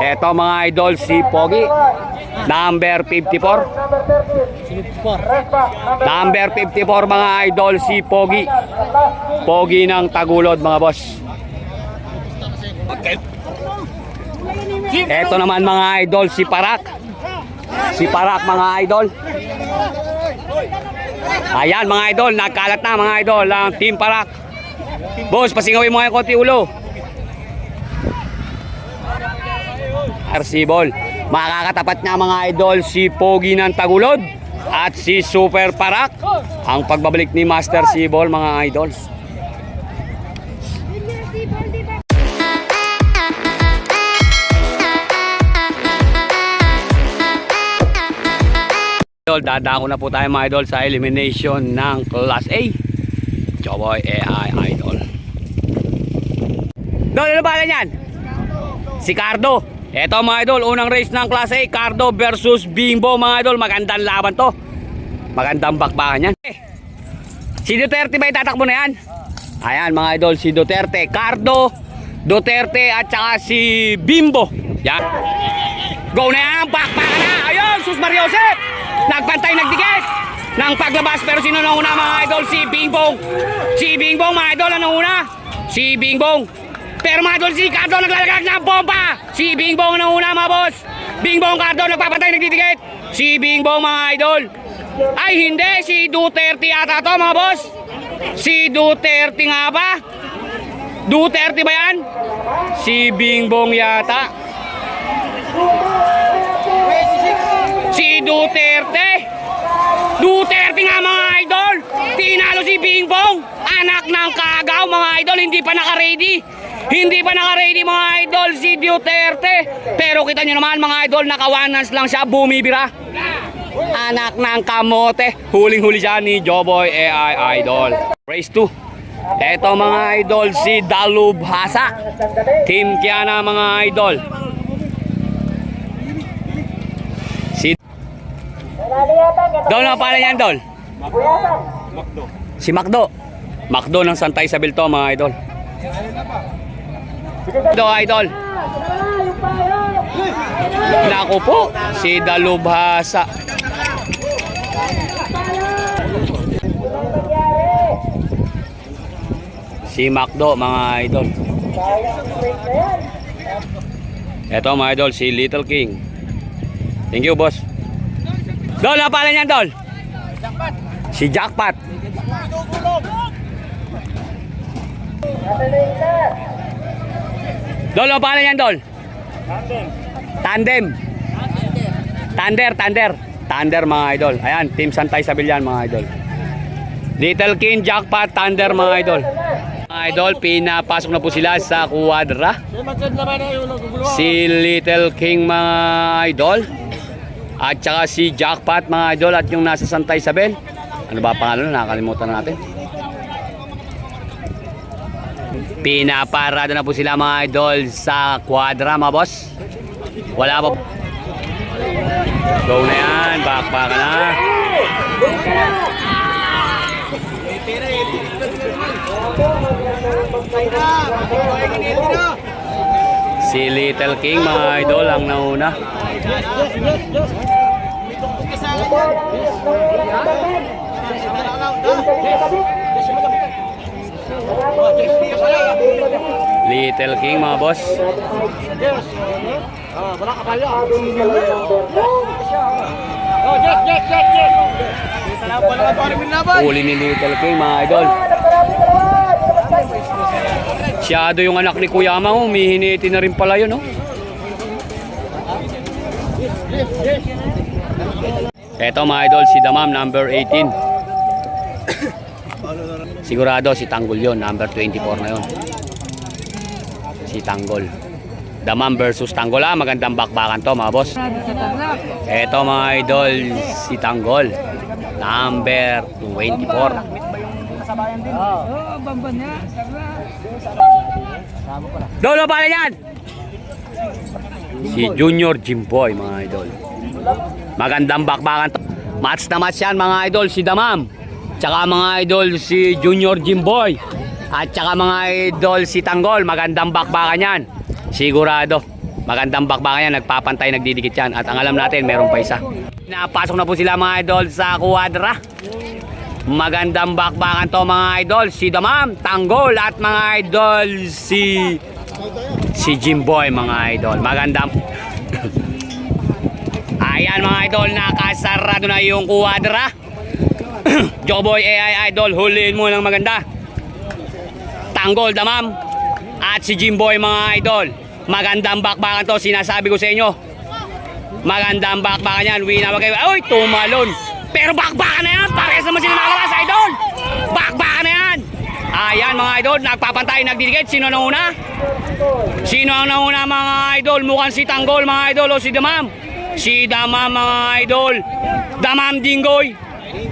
Eto mga idol, si Pogi. Number 54. Number 54 mga idol, si Pogi. Pogi ng Tagulod mga boss. Eto naman mga idol, si Parak. Si Parak mga idol. Ayan mga idol, nagkalat na mga idol ang Team Parak. Boss, pasingawin mo ngayon konti ulo. Arsibol. Makakatapat niya mga idol si Pogi ng Tagulod at si Super Parak. Ang pagbabalik ni Master Sibol mga idol. Dadako na po tayo mga idol sa elimination ng Class A. Joboy AI Idol. Dol, ano ba yan? Si Cardo. Eto mga idol, unang race ng Class A, Cardo versus Bimbo mga idol. Magandang laban to. Magandang bakbakan yan. Si Duterte ba itatakbo na yan? Ayan mga idol, si Duterte, Cardo, Duterte at saka si Bimbo. Yan. Go na yan, bakbakan na. Ayun, Sus Mariosep. Nagpantay, nagdikit ng paglabas. Pero sino na una mga idol? Si Bingbong. Si Bingbong mga idol, ano una? Si Bingbong. Pero mga idol, si Cardo naglalagag ng bomba. Si Bingbong na una mga boss. Bingbong, Cardo nagpapantay, nagdidikit. Si Bingbong mga idol. Ay hindi, si Duterte yata to mga boss. Si Duterte nga ba? Duterte ba yan? Si Bingbong yata. Si Duterte. Duterte nga mga idol. Tinalo si Bingbong. Anak ng kagaw mga idol. Hindi pa naka-ready. Hindi pa naka-ready mga idol si Duterte. Pero kita nyo naman mga idol, naka-one-hands lang siya, bumibira. Anak ng kamote. Huling-huli siya ni Joboy AI Idol. Race 2. Eto mga idol, si Dalubhasa. Team Kiana mga idol. Dol, na pala yan, Dol? Macdo. Si Macdo. Macdo ng Santa Isabel to, mga idol. Idol. Naku po, si Dalubhasa. Si Macdo, mga idol. Eto, mga idol, si Little King. Thank you, boss. Dol, na pala niyan, Dol? Si Jackpot. Dol, na pala niyan, Dol? Tandem. Thunder mga idol. Ayan, Team Santa Isabel yan mga idol. Little King, Jackpot, Thunder mga idol. Mga idol, pinapasok na po sila sa kuwadra. Si Little King mga idol. At saka si Jackpot mga idol at yung nasa Santa Isabel. Ano ba pangalan? Nakakalimutan natin. Pinaparada na po sila mga idol sa kwadra mga boss. Wala pa. Go na yan. Bakbaka na. Si Little King mga idol ang nauna. Little King mga boss. Uli ni Little King mga idol. Siyado yung anak ni Kuya Amang, humihiniti na rin pala yun, no? Eto mga idol, si Damam, number 18. Sigurado si Tanggol yun, number 24 na yun. Si Tanggol. Damam versus Tanggol, magandang bakbakan to mga boss. Eto mga idol, si Tanggol, number 24. Dolo pala yan. Si Junior Jimboy mga idol. Magandang bakbakan to. Match na match yan mga idol, si Damam. Tsaka mga idol si Junior Jimboy. At tsaka mga idol si Tanggol. Magandang bakbakan yan. Sigurado. Magandang bakbakan yan, nagpapantay, nagdidikit yan. At ang alam natin, meron pa isa. Napasok na po sila mga idol sa kuwadra. Magandang bakbakan to mga idol. Si Damam, Tanggol at mga idol si Jimboy mga idol. Magandang ayan mga idol, nakasarado na yung kuwadra. Joboy AI idol, huliin mo ng maganda. Tanggol, Damam at si Jimboy mga idol. Magandang bakbakan to, sinasabi ko sa inyo. Magandang bakbakan yan. Wina wag kayo. Uy, tumalon. Pero bakbakan na yan. Parehas naman sila nakalabas, idol. Bakbakan na yan. Ayan mga idol, nagpapantay, nagdidikit. Sino na una? Sino ang nauna mga idol? Mukhang si Tanggol mga idol o si Damam. Si Damam mga idol. Damam Dinggoy.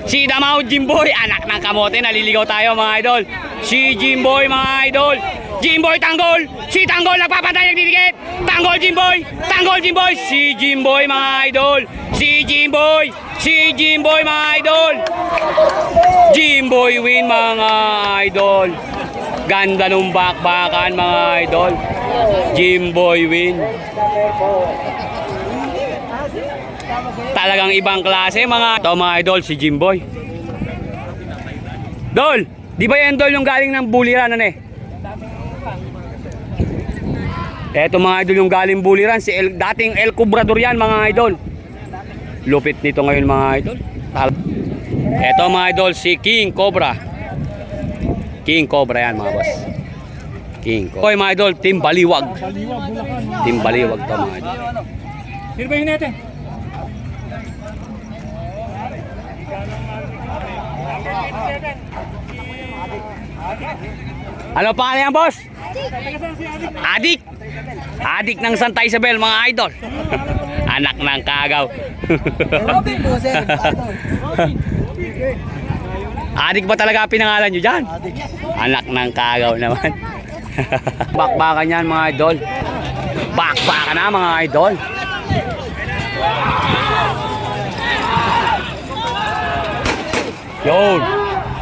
Si Damaw Jimboy. Anak ng kamote, naliligaw tayo mga idol. Si Jimboy mga idol. Jimboy Tanggol. Si Tanggol nagpapantay, nagdidikit. Tanggol Jimboy. Tanggol Jimboy. Si Jimboy mga idol. Si Jimboy. Si Jimboy mga idol. Jimboy win mga idol. Ganda nung bakbakan mga idol. Jimboy win. Talagang ibang klase mga idol si Jimboy. Dol, di ba yan Dol yung galing ng buliran ano eh? Eto mga idol yung galing buliran, si dating El Cobrador yan mga idol. Lupit nito ngayon mga idol. Eto mga idol si King Cobra. King Cobra yan mga boss. King Cobra. Oy mga idol, Team Baliwag. Team Baliwag to mga idol. Sino ba yun natin? Ano pa yan boss? Adik. Adik ng Santa Isabel mga idol. Anak ng kagaw. Adik ba talaga pinangalan nyo dyan? Anak ng kagaw naman. Bakbakan yan mga idol. Bakbakan na mga idol. Yun.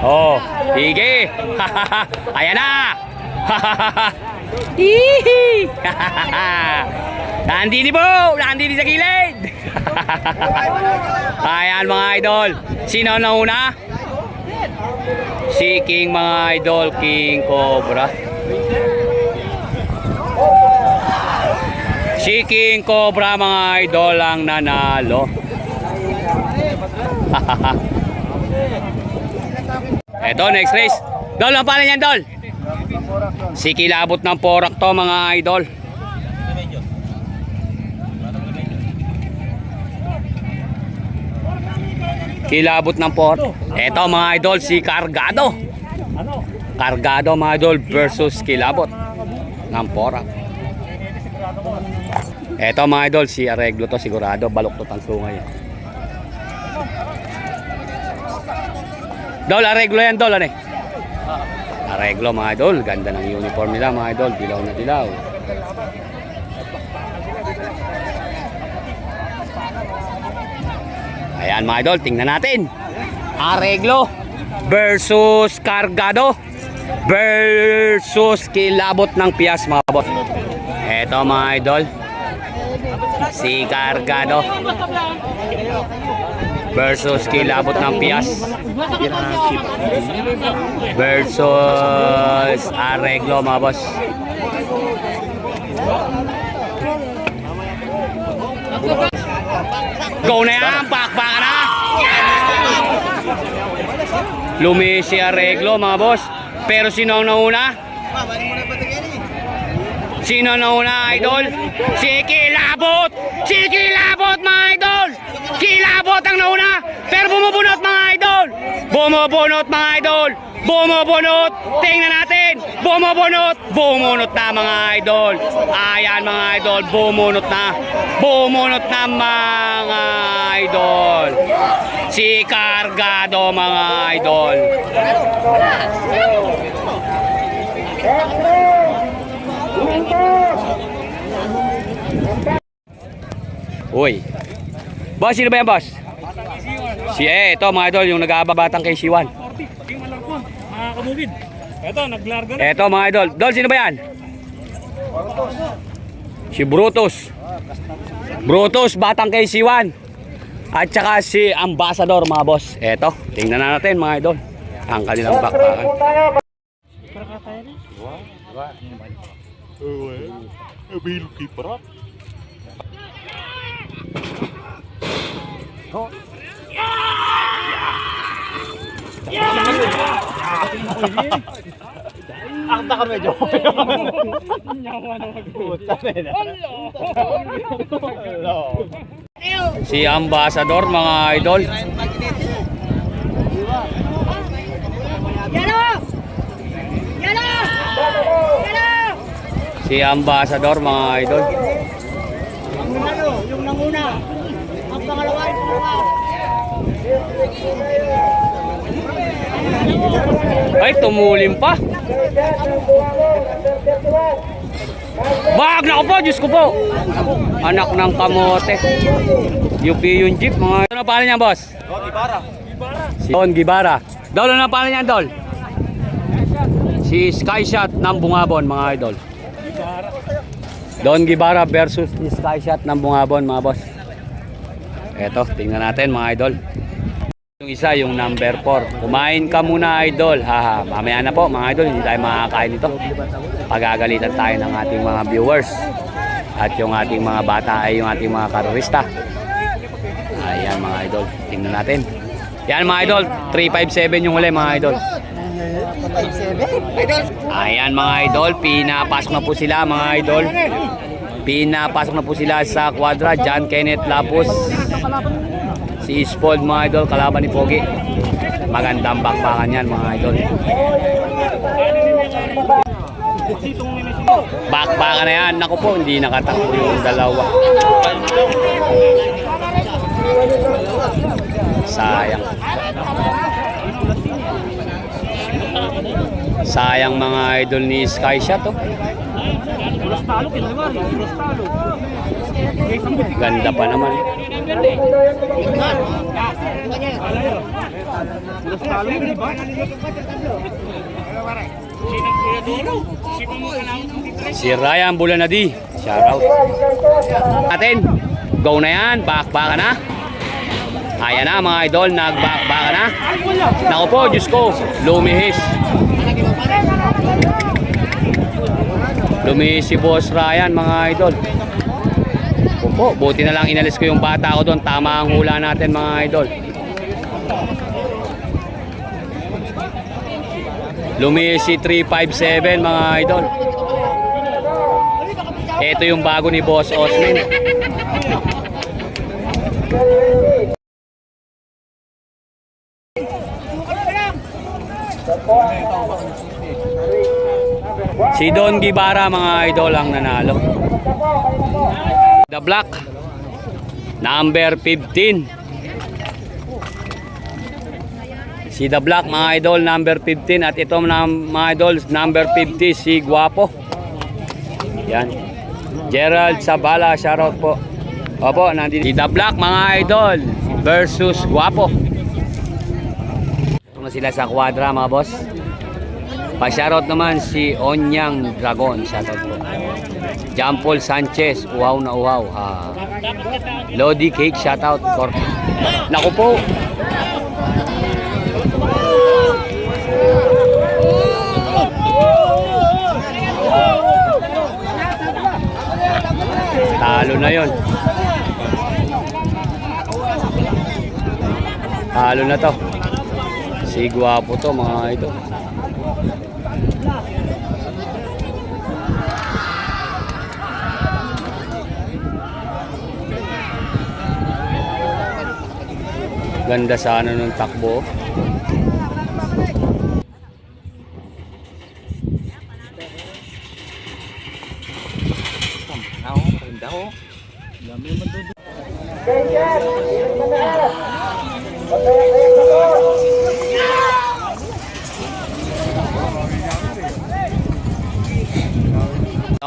Oh, sige. Ayan na. Hihi. Nandini po, nandini sa gilid. Ayan mga idol. Sino na una? Si King mga idol, King Cobra. Si King Cobra mga idol ang nanalo. Eto, next race. Dol, ang pala niyan, Dol? Si Kilabot ng Porak to, mga idol. Kilabot ng Porak. Eto, mga idol, si Cargado. Cargado, mga idol, versus Kilabot ng Porak. Eto, mga idol, si Areglo to, sigurado. Baluktot ang sungay. Dol, Areglo yan, Dol, ano eh? Areglo, mga idol. Ganda ng uniform nila, mga idol. Dilaw na dilaw. Ayan, mga idol. Tingnan natin. Areglo versus Cargado versus Kilabot ng Pias, mga boss. Eto, mga idol. Si Cargado versus Kilabot ng Pias versus Areglo, mga boss. Go na yan, bakbaka na. Lumi si Areglo, mga boss. Pero sino ang nauna? Sino ang nauna, idol? Si Kilabot! Si Kilabot, mga idol! Kilabot ang nauna! Pero bumubunot, mga idol! Bumubunot, mga idol! Bumubunot! Tingnan natin! Bumubunot! Bumunot na, mga idol! Ayan, mga idol! Bumunot na! Bumunot na, mga idol! Si Cargado, mga idol! Uy. Boss, sino ba yan, boss? Si ito mga idol, yung nag-aababatang kay Siwan. King Alarcon, mga kabukid. Eto, naglargo na. Eto mga idol. Dol, sino ba yan? Si Brutus. Brutus, batang KC1. At saka si Ambassador, mga boss. Eto, tingnan na natin mga idol. Ang kanilang bakbakan. Akta ka medyo. Si Ambassador, mga idol. Si Ambassador, mga idol. Yung nanguna. Ang pangalawa, yung pangalawa. Ay, tumulim pa. Bag na ko po, Diyos ko po. Anak ng kamote. UP yung jeep, mga. Ano pangalan niya, boss? Si Don Gibara. Dol, ano pangalan niya, Dol? Si Skyshot ng Bungabon, mga idol. Don Gibara versus Skyshot ng Bungabon, mga boss. Eto, tingnan natin, mga idol. Yung isa, yung number 4. Kumain ka muna, idol. Haha, mamaya na po, mga idol. Hindi tayo makakain nito. Pagagalitan tayo ng ating mga viewers. At yung ating mga bata ay yung ating mga karorista. Ayan, mga idol. Tingnan natin. Yan, mga idol. 357 yung huli, mga idol. Ayan, mga idol. Pinapasok na po sila, mga idol. Pinapasok na po sila sa kwadra. John Kenneth Lapus. Si Spold, mga idol, kalaban ni Pogi. Magandang bakbakan yan, mga idol. Bakbakan na yan. Naku po, hindi nakatakbo yung dalawa. Sayang. Sayang, mga idol ni Skyshot, oh. Ganda pa naman. Si Ryan Bulanadi. Shout out. Atin. Go na yan. Bakbaka na. Ayan na, mga idol. Nagbakbaka na. Naku po, Diyos ko. Lumihis. Lumihis si Boss Ryan, mga idol. Opo, buti na lang inalis ko yung bata ko doon. Tama ang hula natin, mga idol. Lumihis si 357, mga idol. Ito yung bago ni Boss Osmin. Si Don Gibara, mga idol, ang nanalo. The Black, number 15. Si The Black, mga idol, number 15. At ito, mga idol, number 50, si Guapo. Yan. Gerald Sabala, shoutout po. Opo, nandito. Si The Black, mga idol, versus Guapo. Ito na sila sa kwadra, mga boss. Pa-shoutout naman si Onyang Dragon, shoutout po. John Paul Sanchez, uhaw na uhaw. Lodi Cake, shoutout. Naku po. Talo na yon. Talo na to. Si Guapo to, mga idol. Ganda sana nung takbo.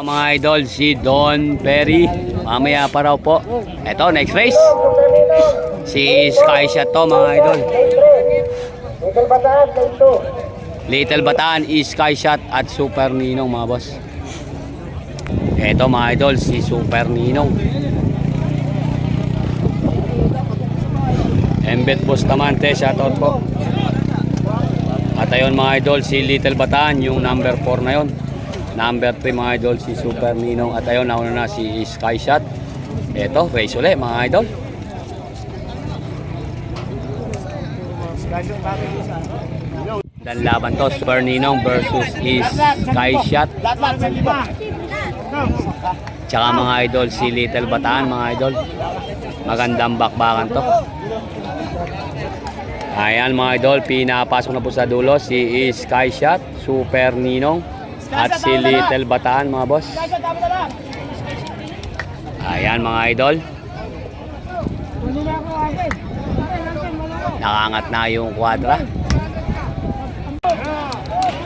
Mga idol, si Don Perry. Mamaya pa raw po. Eto, next race. Si Skyshot to, mga idol. Little Bataan is Skyshot at Super Ninong, mga boss. Eto mga idol, si Super Ninong. Embet Bustamante, shoutout po. At ayun mga idol, si Little Bataan, yung number 4 na yon. Number 3 mga idol, si Super Ninong. At ayun, nauna na si Sky Shot. Eto, race ulit mga idol. Dan laban to, Super Ninong versus Sky Shot. Tsaka mga idol, si Little Bataan mga idol. Magandang bakbakan to. Ayan mga idol, pinapasok na po sa dulo si Sky Shot, Super Ninong, at si Little Bataan mga boss. Ayan mga idol. Nakangat na yung kwadra.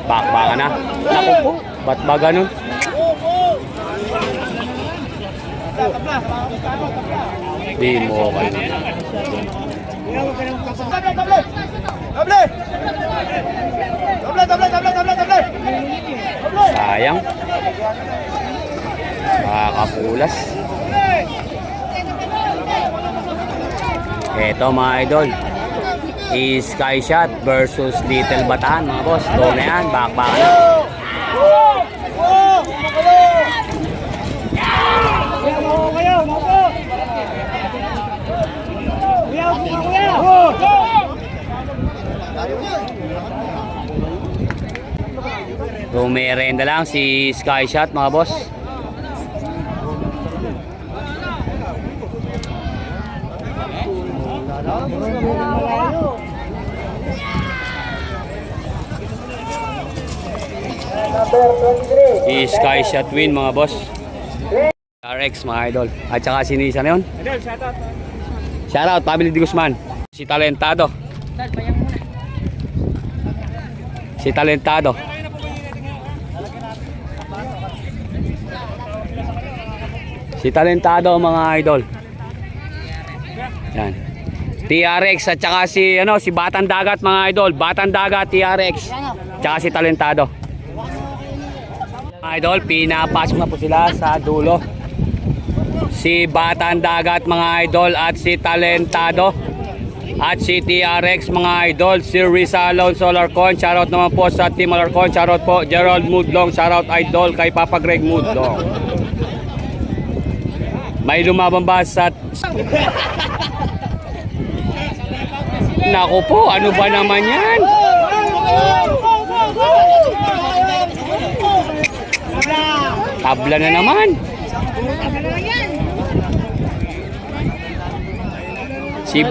Bakbakan na. Naku po, ba't ba ganun? Di mo kayo. Sayang. Makakapulas. Eto mga idol, Sky Shot versus Little Bataan mga boss. Go na yan, bakbakan na. Rumerenda lang si Sky Shot mga boss. Si Sky Shot win mga boss. RX mga idol. At saka si Nisa na yun. Shoutout Family de Guzman. Si Talentado. Si Talentado. Si Talentado mga idol. Yan. TRX at saka si si Batang Dagat mga idol. Batang Dagat, TRX. Tsaka si Talentado. Mga idol, pinapasok na po sila sa dulo. Si Batang Dagat mga idol at si Talentado. At si TRX mga idol, si Rizalon Solarcon. Shoutout naman po sa Team Solarcon. Shoutout po Gerald Mudlong. Shoutout idol kay Papa Greg Mudlong. May lumabang ba sa... Naku po, ano ba naman yan? Tabla na naman. Si...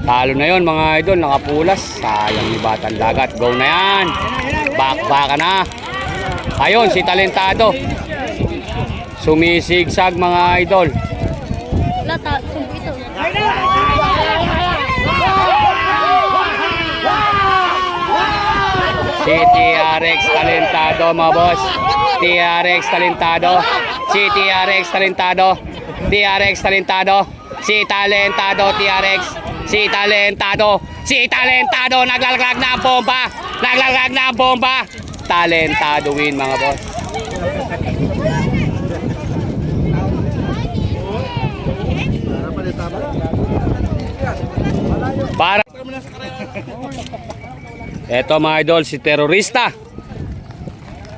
Talo na yon mga idol, nakapulas. Sayang ni Batang Dagat. Go na yan. Bakbaka na. Ayun, si Talentado. Sumisigsag mga idol. Lata, ito. Si TRX Talentado mga boss. TRX Talentado. Si TRX Talentado. TRX Talentado. Si Talentado TRX. Si Talentado. Si Talentado. Naglalaglag na ang bomba. Naglalaglag na ang bomba. Talentado win mga boss. Para eto mga idol, si Terorista.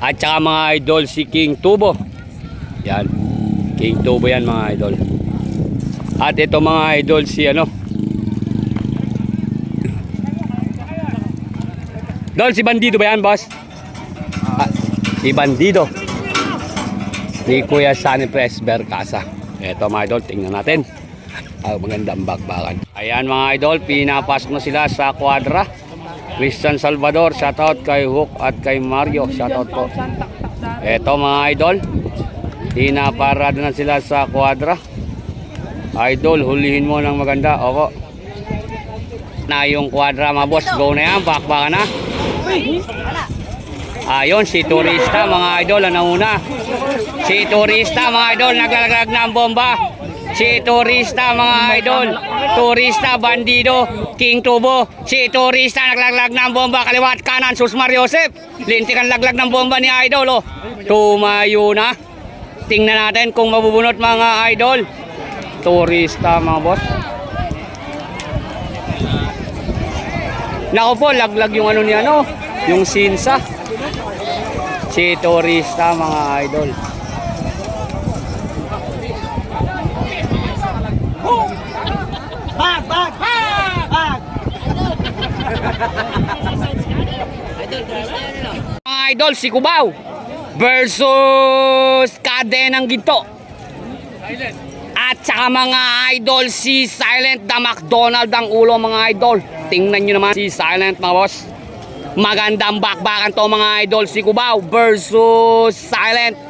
At saka mga idol, si King Tubo. Yan, King Tubo yan mga idol. At ito mga idol, si Dol, si Bandido ba yan boss? Si Bandido ni Kuya Sunny Press Bercasa. Eto mga idol, tingnan natin. Magandang bakbakan. Ayan mga idol, pinapasok na sila sa kwadra. Christian Salvador, shoutout kay Hook at kay Mario, shoutout po. Eto mga idol, pinaparada na sila sa kwadra. Idol, hulihin mo ng maganda. Opo. Na yung kwadra mga boss, go na yan, bakbakan na. Ayun, si Turista mga idol, ang nauna. Si Turista mga idol, naglalaglag na ang bomba. Si Turista mga idol. Turista, Bandido, King Tubo. Si Turista naglaglag ng bomba kaliwat kanan. Susmar Joseph. Lintikan laglag ng bomba ni idol. Oh. Tumayo na. Tingnan natin kung mabubunot mga idol. Turista mga boss. Nako po, laglag yung ano ni ano. Yung sinsa. Si Turista mga idol. Mga idol, si Cubao versus Kadenang Ginto. At saka mga idol, si Silent the McDonald ang ulo mga idol. Tingnan nyo naman si Silent mga boss. Magandang bakbakan to mga idol. Si Cubao versus Silent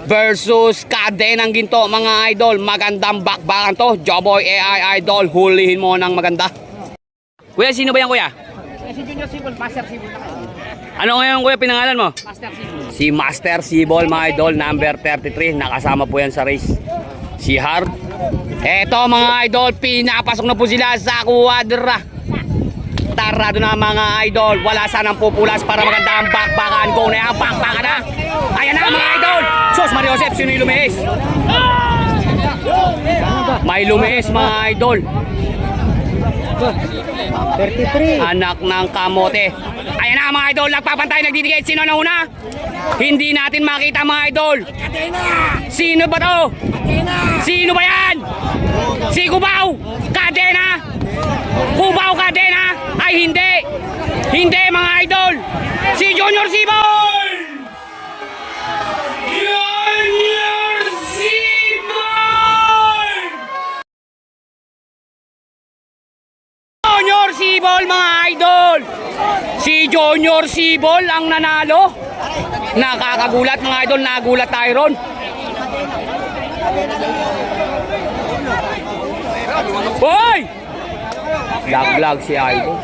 versus Kadenang Ginto mga idol. Magandang bakbakan to. Joboy AI Idol, hulihin mo ng maganda. Kuya, sino ba yan kuya? Si Junior Sibol, Master Sibol na kayo. Ano ngayon kuya pinangalan mo? Master Sibol. Si Master Sibol mga idol, number 33. Nakasama po yan sa race. Si Hard. Eto mga idol, pinapasok na po sila sa kuwadra. Tarado na mga idol. Wala sanang pupulas para maganda ang bakbakan. Go na yan, bakbakan na. Ayan na mga idol. Sos Mario Joseph, sino yung lumiis? May lumiis mga idol. 33. Anak ng kamote. Ayan na mga idol, nagpapantay, nagdidikit. Sino na una? Hindi natin makita mga idol. Sino ba to? Sino ba yan? Si Cubao Cadena. Cubao Cadena. Ay hindi. Hindi mga idol. Si Junior Sibol. Junior Sibol. Junior Sibol mga idol. Si Junior Sibol ang nanalo. Nakakagulat mga idol, nagulat tayo ron. Hoy! Lag si idol.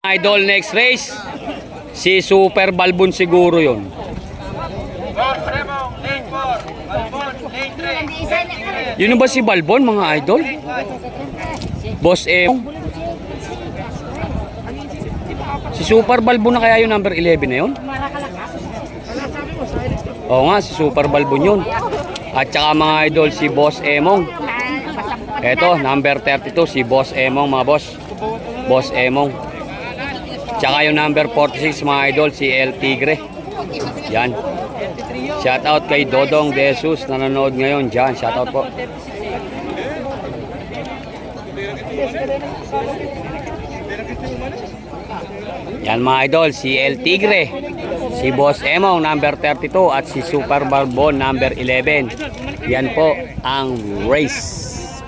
Idol next race. Si Super Balbon siguro yon. Yun ba si Balbon mga idol? Boss si Super Balbon na kaya yung number 11 na yun? Oo nga, si Super Balbon yun. At saka mga idol, si Boss Emong. Eto, number 32, si Boss Emong mga boss. Boss Emong. Tsaka yung number 46 mga idol, si El Tigre. Yan. Shout out kay Dodong De Jesus, nanonood ngayon dyan. Shout out po. Yan mga idol, si El Tigre, si Boss Emong number 32 at si Super Balbon number 11. Yan po ang race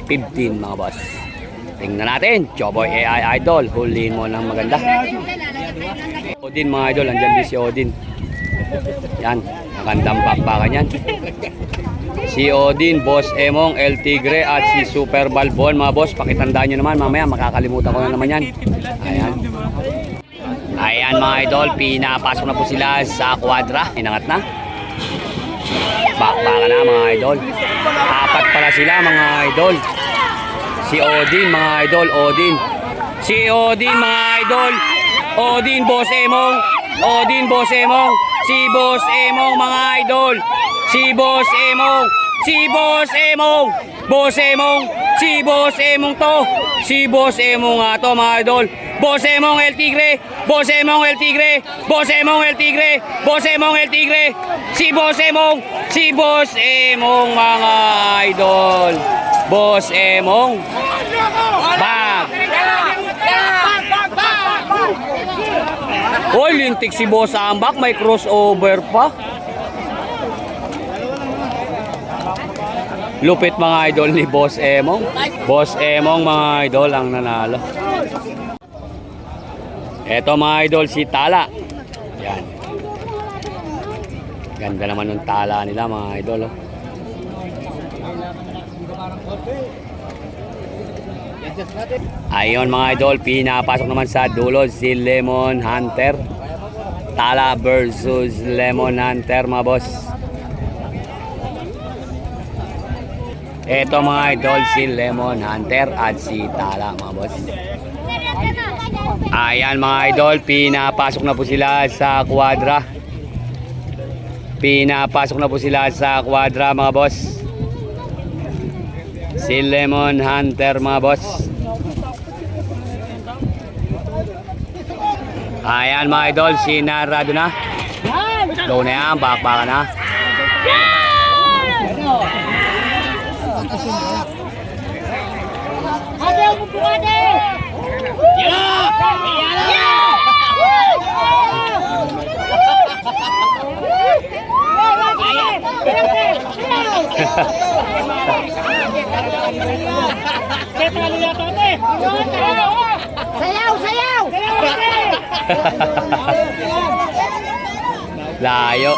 15 mga boss. Tingnan natin, Joboy AI Idol, huliin mo ng maganda. Odin mga idol, andyan din si Odin. Yan, magandang bakbakan yan. Si Odin, Boss Emong, El Tigre at si Super Balbon mga boss. Pakitandaan nyo naman, mamaya makakalimutan ko na naman yan. Ayan. Ayan mga idol, pinapasok na po sila sa kwadra. Inangat na. Bakbaka na mga idol. Apat pala sila mga idol. Si Odin mga idol, Odin. Si Odin mga idol. Odin, Boss Emong. Odin, Boss Emong. Si Boss Emong mga idol. Si Boss Emong. Si Boss Emong. Boss Emong. Si Boss Emong to. Si Boss Emong nga to mga idol. Boss Emong El Tigre, Boss Emong El Tigre, Boss Emong El Tigre, Boss Emong El Tigre, si Boss Emong mga idol. Boss Emong. Bag. Hoy, lintik si Boss Ambak, may crossover pa. Lupit mga idol ni Boss Emong. Boss Emong mga idol ang nanalo. Eto mga idol, si Tala. Yan. Ganda naman ng tala nila mga idol. Oh. Ayun mga idol, pinapasok naman sa dulo si Lemon Hunter. Tala versus Lemon Hunter mga boss. Ito mga idol, si Lemon Hunter at si Tala mga boss. Ayan mga idol, pinapasok na po sila sa kwadra. Pinapasok na po sila sa kwadra mga boss. Si Lemon Hunter mga boss. Ayan mga idol, sinarado na. Low na yan, bakbaka na. Ate, umupo ka, ate! Sayaw! Sayaw! Layo.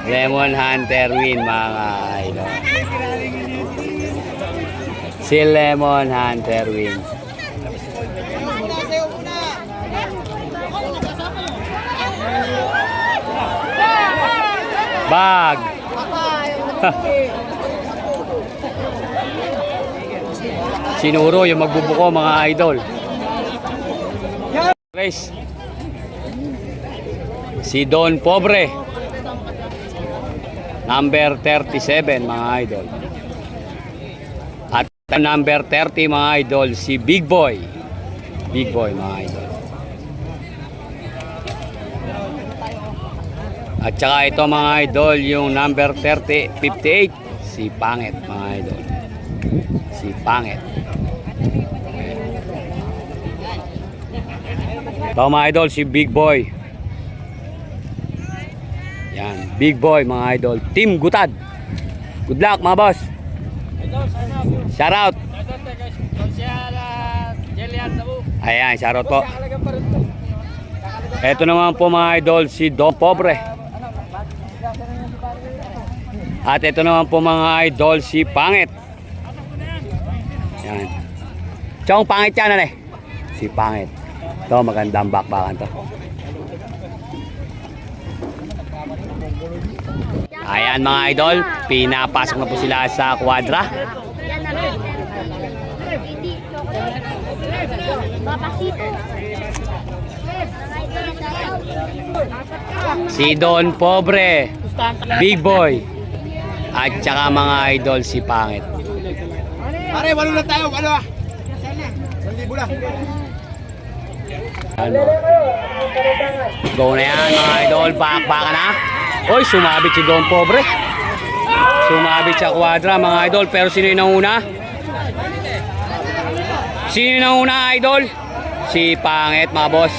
Lemon Hunter win mga idol. Si Lemon Hunter win. Bag. Sinuro yung magbubuko mga idol. Race. Si Don Pobre. Number 37 mga idol. At number 30 mga idol, si Big Boy. Big Boy mga idol. At saka ito mga idol, yung number 58, si Pangit mga idol. Si Pangit. Ito mga idol, si Big Boy. Yan, Big Boy mga idol. Team Gutad. Good luck mga boss. Shout out. Ayan, shout out po. Ito naman po mga idol, si Don Pobre. At ito naman po mga idol, si Pangit. Yan. Chong Pangit yan eh. Si Pangit. Ito, magandang bakbakan to. Ayan mga idol, pinapasok na po sila sa kwadra. Yan na lang. Hindi. Papasito. Si Don Pobre, Big Boy, at saka mga idol si Pangit. Pare, walo lang tayo, walo ah. 1,000 lang. Ano? Go na yan mga idol, bakbaka na. Oy, sumabit si Don Pobre. Sumabit sa kwadra mga idol, pero sino yung nauna? Sino yung nauna idol? Si Pangit mga boss.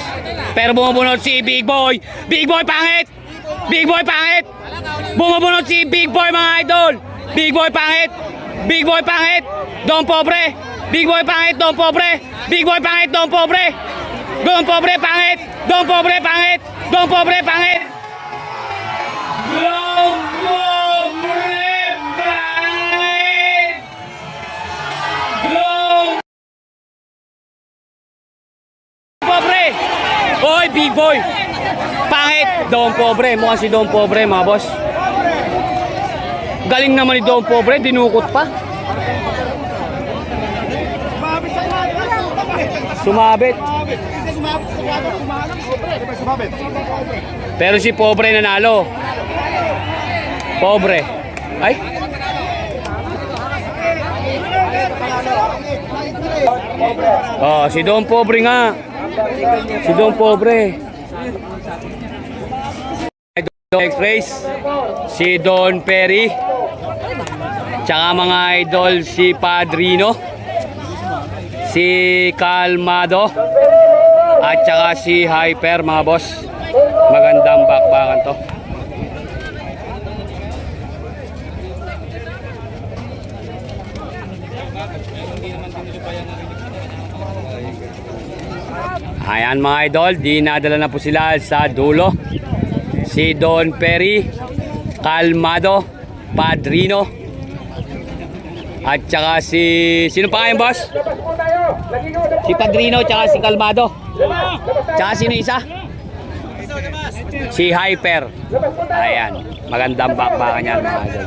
Pero bumubunod si Big Boy. Big Boy Pangit! Big Boy Pangit! Bumubunod si Big Boy mga idol. Big Boy Pangit! Big Boy Pangit! Don Pobre! Big Boy Pangit! Don Pobre! Big Boy Pangit! Don Pobre! Don Pobre Pangit! Don Pobre Pangit! Don Pobre Pangit! Don Pobre Pangit! Don Pobre! Oy, Big Boy! Pangit! Don Pobre! Mukhang si Don Pobre mga boss. Galing naman ni Don Pobre, dinukot pa. Sumabit. Pero si Pobre nanalo. Pobre. Ay. Oh, si Don Pobre nga. Si Don Pobre. Next race, si Don Perry. Tsaka mga idol, si Padrino. Si Calmado. At tsaka si Hyper mga boss. Magandang bakbakan to. Ayan mga idol, dinadala na po sila sa dulo. Si Don Perry, Calmado, Padrino, at saka si... Sino pa kayo boss? Si Padrino, tsaka si Calmado. Tsaka sino isa? Si Hyper. Ayan, magandang bakbakan yan mga idol.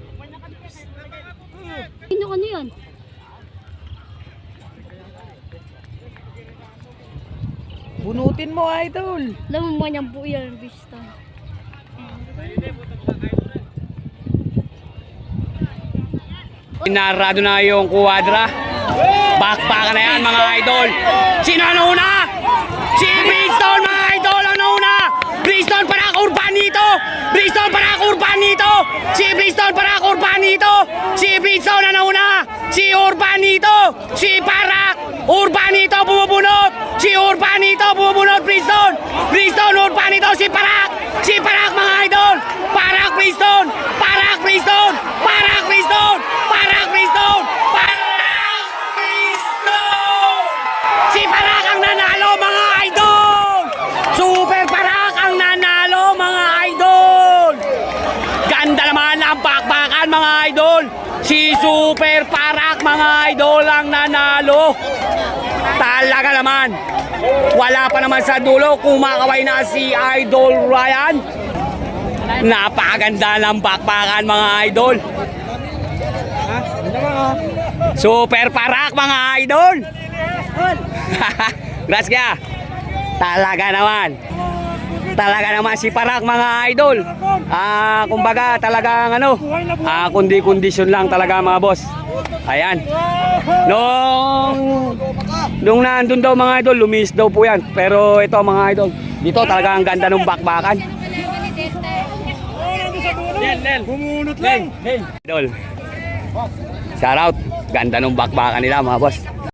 Sino ano yun? Bunutin mo, idol. Alam mo niyang buo yan, Vista. Narado na yung kuwadra. Bakbakan na yan mga idol. Sino ano una? Si Bristol mga idol. Ano una? Bristol para Urbanito. Bristol para Urbanito. Si Bristol para Urbanito. Si Bristol ano una? Si Urbanito. Si Parak. Urbanito bumubunot. Si Urbanito bumubunot. Bristol. Bristol Urbanito. Si Parak. Si Parak mga idol. Parak Bristol. Parak Bristol. Parak Bristol. Parak Bristol. Parak Bristol. Si Parak ang nanalo mga idol. Super Parak ang nanalo mga idol. Ganda naman ang bakbakan mga idol. Si Super Parak mga idol ang nanalo. Talaga naman. Wala pa naman sa dulo. Kumakaway na si Idol Ryan. Napakaganda ng bakbakan mga idol. Super Parak mga idol. Gracias. Talaga naman. Talaga naman si Parak mga idol. Kumbaga talagang ano, kundi-kondisyon lang talaga mga boss. Ayan. Nung nandun daw mga idol, lumis daw po yan. Pero ito mga idol, dito talaga ang ganda ng bakbakan. Bumunot lang. Idol. Shout out. Ganda ng bakbakan nila mga boss.